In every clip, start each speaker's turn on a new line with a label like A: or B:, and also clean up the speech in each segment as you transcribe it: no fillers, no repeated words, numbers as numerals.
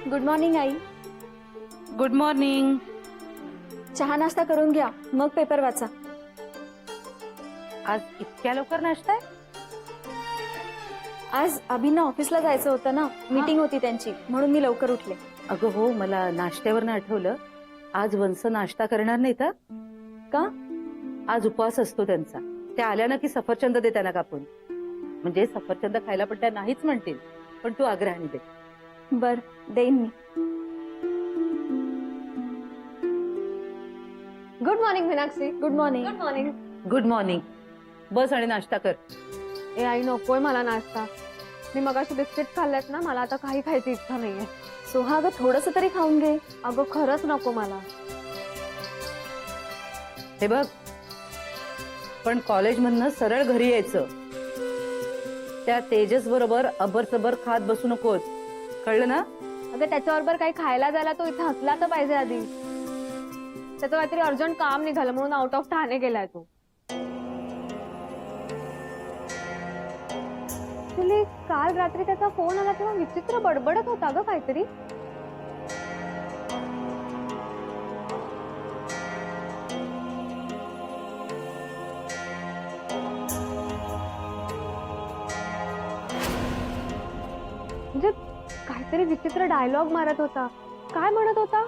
A: Good morning I.
B: Good morning.
A: चहा नाश्ता करून घ्या, मग पेपर वाचा.
B: आज इतक्या लवकर नाश्ता आहे?
A: आज अभिना ऑफिसला जायचं होतं ना, मीटिंग होती त्यांची, म्हणून मी लवकर उठले.
B: अगं हो, मला नाश्त्यावरनं आठवलं, आज वंस नाश्ता करणार नाही का?
A: का?
B: आज उपवास असतो त्यांचा. त्या आल्या ना की सफरचंद दे त्यांना कापून. म्हणजे सफरचंद खायला पण त्या नाहीच म्हणतील, पण तू आग्रहाने दे.
A: बर, देईन मी.
C: Good morning Meenakshi.
A: Good morning.
C: Good morning.
B: Good morning. बस आणि नाश्ता कर.
C: ए आई, नकोय मला नाश्ता. मी मगाशी बिस्किट खाल्लेत ना, मला आता काही खायची इच्छा नाहीये.
A: सोहा, अगं थोडस तरी खाऊन घे.
C: अगं खरंच नको मला.
B: हे बघ, पण कॉलेजमधनं सरळ घरी यायचं. त्या तेजस बरोबर अबरचबर खात बसू नकोस, कळलं ना?
C: अगं त्याच्याबरोबर काही खायला जायला तो इथे हसला तर पाहिजे आधी. त्याचं काहीतरी अर्जंट काम निघालं म्हणून आउट ऑफ ठाणे गेलाय तो. ऍक्च्युली काल रात्री त्याचा फोन आला तेव्हा विचित्र बडबडत होता ग काहीतरी. म्हणजे काहीतरी विचित्र डायलॉग मारत होता. काय म्हणत होता?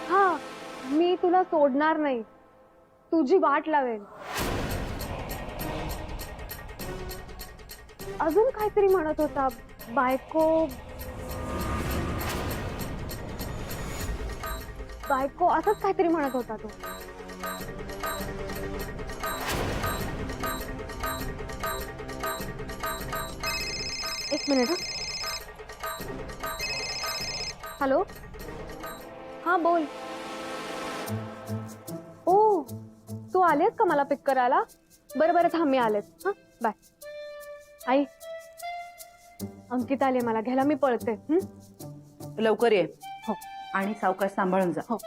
C: हा, मी तुला सोडणार नाही, तुझी वाट लावेल. अजून काहीतरी म्हणत होता. बायको बायको असंच काहीतरी म्हणत होता तो. एक मिनिट. हॅलो. हा बोल. ओ, तू आलेस का मला पिक करायला? बरं बरं, थांब मी आलेस. हा, बाय. आई, अंकिता आली मला घ्यायला, मी पळते.
B: लवकर ये.
C: हो.
B: आणि सावकाश सांभाळून जा.
C: हो.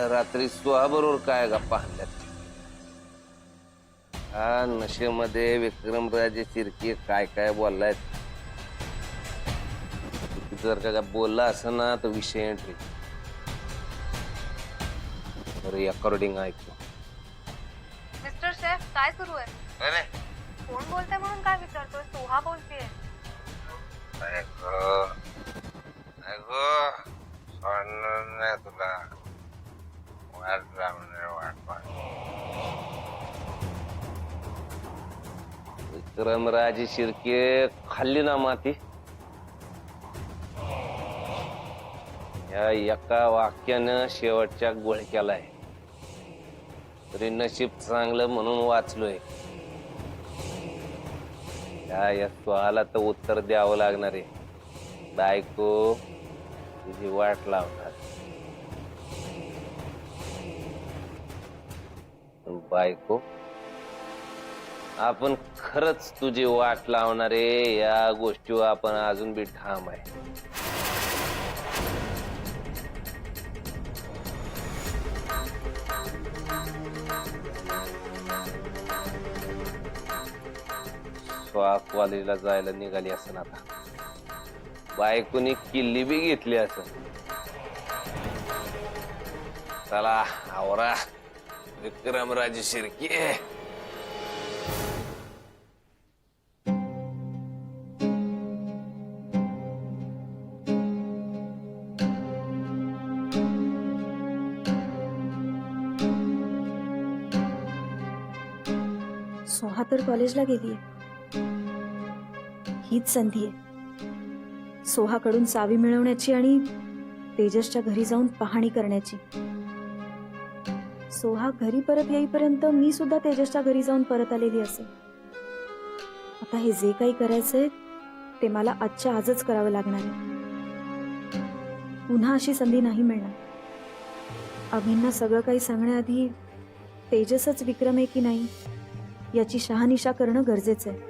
D: रात्री सुहा बरोबर काय गप्पा हल्ल्यात? हा नशेमध्ये विक्रमराजे चिरकी काय काय बोललायत. जर का बोलला असं ना तर विषय एंट्री. अकॉर्डिंग ऐकतो.
C: मिस्टर शेफ, काय सुरू आहे? कोण बोलतंय म्हणून काय विचारतोय? सोहा बोलतेय.
D: तुला विक्रमराजे शिर्के खाल्ली ना माती. या एका वाक्यानं शेवटच्या गोळ केलाय. तरी नशीब चांगलं म्हणून वाचलोय. या स्वाहाला तर उत्तर द्यावं लागणार आहे. बायको तुझी वाट लावणार. बायको, आपण खरंच तुझी वाट लावणारे या गोष्टीवर आपण अजून बी ठाम आहे. स्वाप कॉलेजला जायला निघाली असं आता. बायकोनी किल्ली बी घेतली असं. चला आवरा विक्रमराजे शिर्के.
A: सोहा तर कॉलेजला गेलीये. हीच संधी आहे सोहाकडून चावी मिळवण्याची आणि तेजसच्या घरी जाऊन पाहणी करण्याची. सोहा घरी परत येईपर्यंत मी सुद्धा तेजसच्या घरी जाऊन परत आलेली असेल. आता हे जे काही करायचंय ते मला आजच्या आजच करावं लागणार आहे. पुन्हा अशी संधी नाही मिळणार. अभिंना सगळं काही सांगण्याआधी तेजसच विक्रम आहे की नाही याची शहानिशा करणं गरजेचं आहे.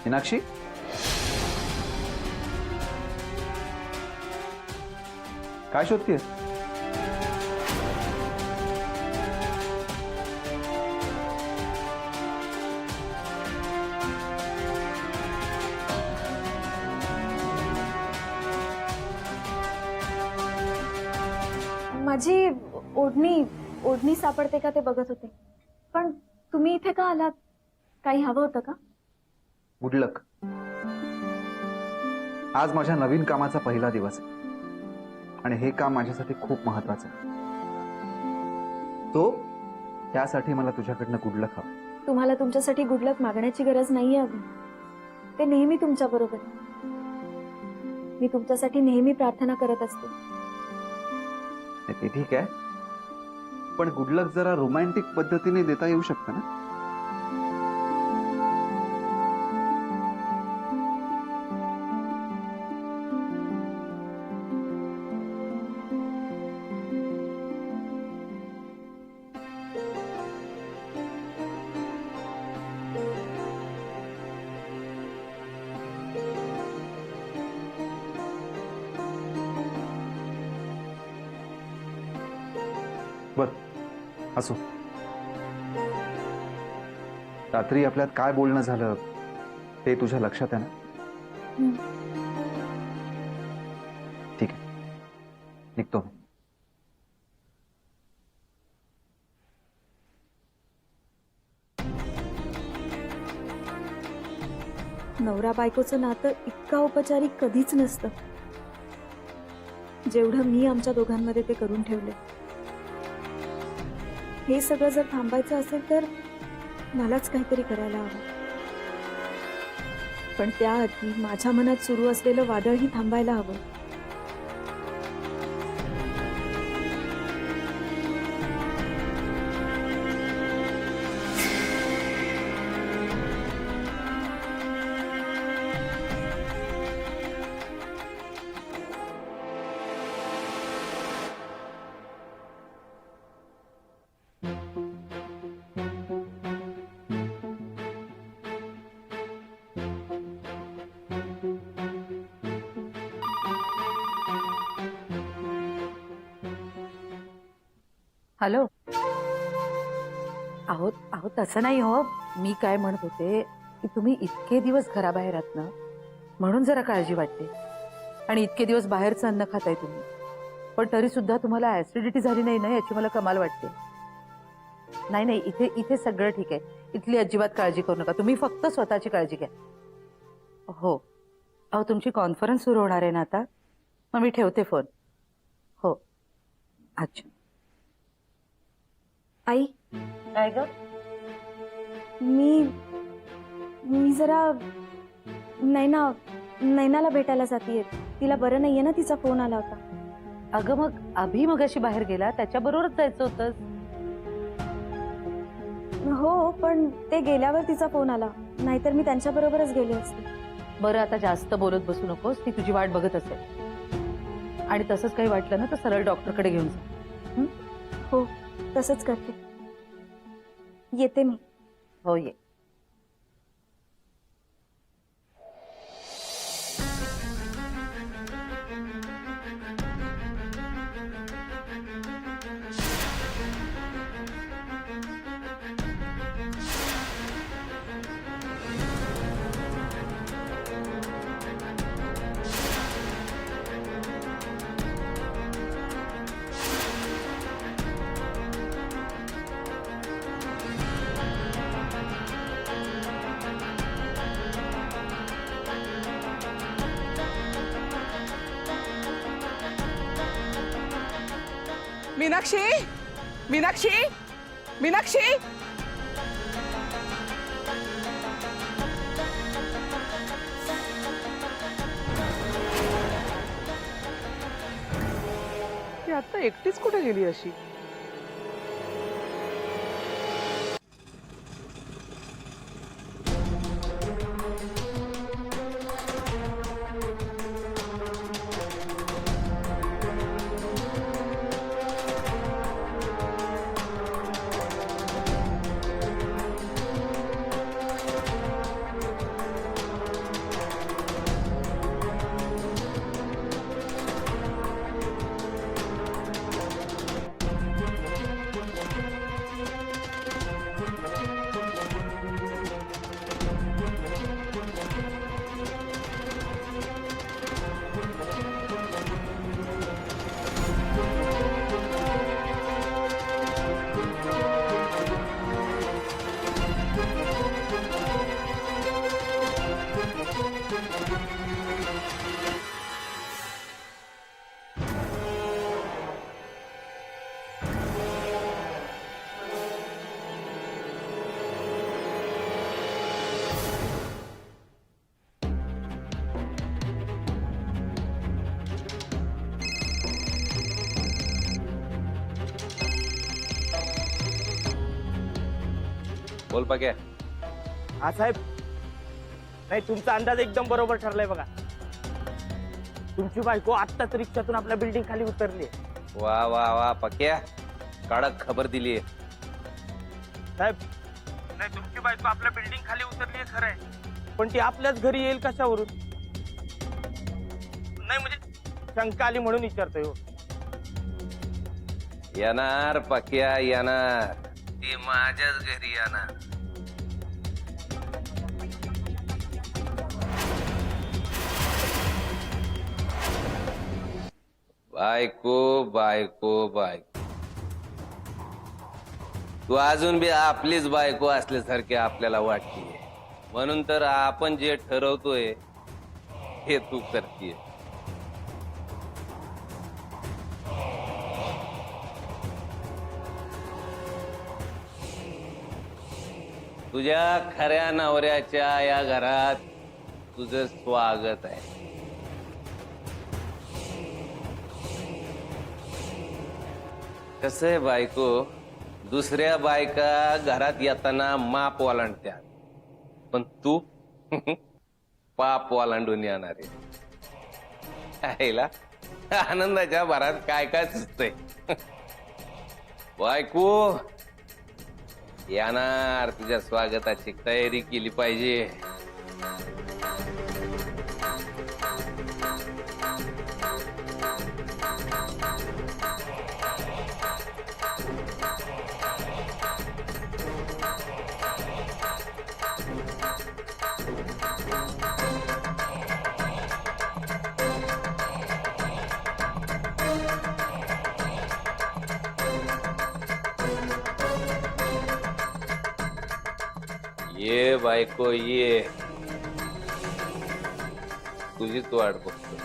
E: मीनाक्षी, काय शोधतेस?
A: माझी ओढणी सापडते का ते बघत होते. पण तुम्ही इथे का आलात? काही हवं होतं का?
E: गुड लक. आज माझ्या नवीन कामाचा पहिला दिवस आहे आणि हे काम माझ्यासाठी खूप महत्वाचं आहे. तो त्यासाठी मला तुझ्याकडनं गुड लक हवं.
A: तुम्हाला तुमच्यासाठी गुडलक मागण्याची गरज नाहीये अभि. ते नेहमी तुमच्या बरोबर. मी तुमच्यासाठी नेहमी प्रार्थना करत असते.
E: ते ठीक आहे, पण गुड लक जरा रोमॅन्टिक पद्धतीने देता येऊ शकतं ना? बर, असो. रात्री आपल्यात काय बोलणं झालं ते तुझ्या लक्षात आहे ना? ठीक आहे, निघतो मी.
A: नवरा बायकोचं नातं इतकं औपचारिक कधीच नसतं जेवढं मी आमच्या दोघांमध्ये ते करून ठेवले. हे सगळं जर थांबायचं असेल तर मलाच काहीतरी करायला हवं. पण त्याआधी माझ्या मनात सुरू असलेलं वादळही थांबायला हवं.
B: हॅलो. अहो अहो तसं नाही हो. मी काय म्हणत होते की तुम्ही इतके दिवस घराबाहेर आहात ना, म्हणून जरा काळजी वाटते. आणि इतके दिवस बाहेरचं अन्न खाताय तुम्ही, पण तरी सुद्धा तुम्हाला ऍसिडिटी झाली नाही ना याची मला कमाल वाटते. नाही नाही, इथे इथे सगळं ठीक आहे. इथली अजिबात काळजी करू नका. तुम्ही फक्त स्वतःची काळजी घ्या. हो. अहो तुमची कॉन्फरन्स सुरू होणार आहे ना आता, मग मी ठेवते फोन. हो. अच्छा.
A: आई,
B: काय ग?
A: मी मी जरा नैनाला भेटायला जातीये. तिला बरं नाहीये ना, तिचा फोन आला होता.
B: अगं मग अभि मगाशी बाहेर गेला, त्याच्याबरोबरच जायचं होतं.
A: हो, पण ते गेल्यावर तिचा फोन आला, नाहीतर मी त्यांच्या बरोबरच गेले असते.
B: बरं आता जास्त बोलत बसू नकोस, ती तुझी वाट बघत असेल. आणि तसंच काही वाटलं ना तर सरळ डॉक्टरकडे घेऊन जा.
A: हो, तसंच करते. येते मी.
B: हो ये.
F: मीनाक्षी, मीनाक्षी, मीनाक्षी, ती आता एकटीच कुठे गेली अशी?
D: बोल पक्या.
G: हा साहेब, नाही तुमचा अंदाज एकदम बरोबर ठरलाय बघा. तुमची बायको आत्ताच रिक्षातून आपल्या बिल्डिंग खाली उतरली.
D: वा वा वा पक्या, कडक खबर दिली.
G: साहेब, नाही तुमची बायको आपल्या बिल्डिंग खाली उतरली खरं आहे, पण ती आपल्याच घरी येईल कशावरून? नाही म्हणजे शंका आली म्हणून विचारतोय हो.
D: येणार पक्या येणार, ती माझ्याच घरी येणार. बायको बायको बायको, तू अजून बी आपलीच बायको असल्यासारखे आपल्याला वाटतीये, म्हणून तर आपण जे ठरवतोय हे तू करतीये. तुझ्या खऱ्या नवऱ्याच्या या घरात तुझं स्वागत आहे. कसं आहे बायको, दुसऱ्या बायका घरात येताना माप ओलांडत्यात, पण तू पाप ओलांडून येणार आहे. आनंदाच्या भरात काय काय सुचतंय. बायको येणार, तुझ्या स्वागताची तयारी केली पाहिजे. ये बायको ये, तुझीच वाट बघतो.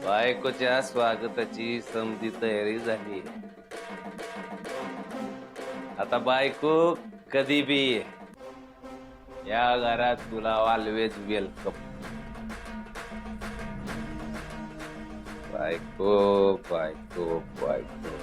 D: बायकोच्या स्वागताची समधी तयारी झाली. आता बायको कधी बी ये. या घरात तुला ऑलवेज वेलकम. बायको बायको बायको.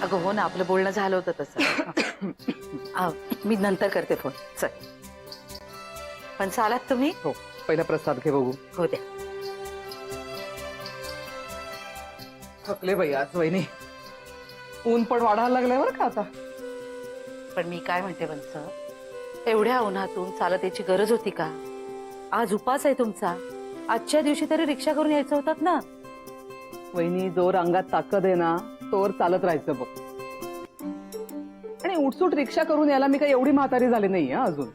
B: अगं हो ना, आपलं बोलणं झालं होतं तसं. मी नंतर करते फोन. चल पण चालात तुम्ही.
F: हो, पहिला प्रसाद घे बघू.
B: हो द्या.
F: थकले बाई आज वहिनी. ऊन पण वाढायला लागलंय बरं का आता.
B: पण मी काय म्हणते वंस, एवढ्या उन्हातून चालत याची गरज होती का? आज उपास आहे तुमचा. आजच्या दिवशी तरी रिक्षा करून यायचं होतात ना.
F: वहिनी, जोर अंगात ताकद आहे ना तोवर चालत राहायचं बघ. आणि उठसूट रिक्षा करून यायला मी काही एवढी म्हातारी झाली नाहीये अजून.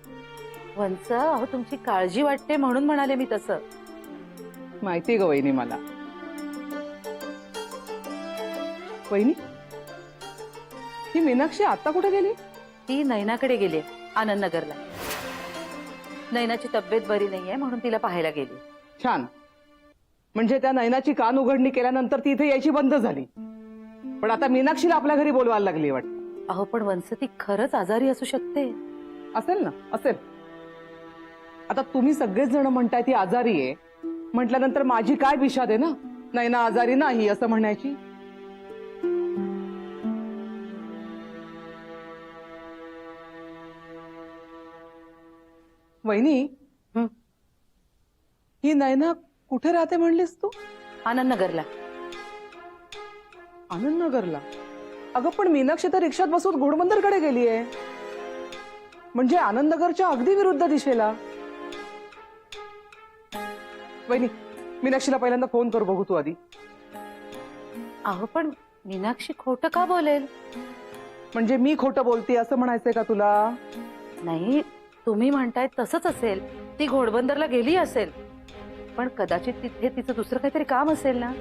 B: वंस, अहो तुमची काळजी वाटते म्हणून म्हणाले मी तसं.
F: माहिती ग वहिनी मला. वहिनी, ही मीनाक्षी आता कुठे गेली?
B: ती नैनाकडे गेली, आनंदनगरला. नैनाची तब्येत बरी नाहीये म्हणून तिला पाहायला गेली.
F: छान. म्हणजे त्या नयनाची कान उघडणी केल्यानंतर ती इथे यायची बंद झाली. पण आता मीनाक्षीला आपल्या घरी बोलवायला लागली वाटत.
B: अहो पण वंस, ती खरंच आजारी असू शकते.
F: असेल ना, असेल. आता तुम्ही सगळेच जण म्हणताय ती आजारी आहे म्हटल्यानंतर माझी काय बिशाद आहे ना नयना आजारी नाही असं म्हणायची. वहिनी,
B: हं.
F: ही नयना कुठे राहते म्हणलीस तू?
B: आनंदनगरला.
F: आनंदनगरला? अगं पण मीनाक्षी तर रिक्षात बसून घोडबंदरकडे गेलीये. म्हणजे आनंदनगरच्या अगदी विरुद्ध दिशेला. वहिनी, मीनाक्षीला पहिल्यांदा फोन करू बघू तू आधी.
B: अहो पण मीनाक्षी खोटं का बोलेल?
F: म्हणजे मी खोटं बोलते असं म्हणायचंय का तुला?
B: नाही, तुम्ही म्हणताय तसंच असेल. ती घोडबंदरला गेली असेल, पण कदाचित तिथे तिचं दुसरं काहीतरी काम असेल ना.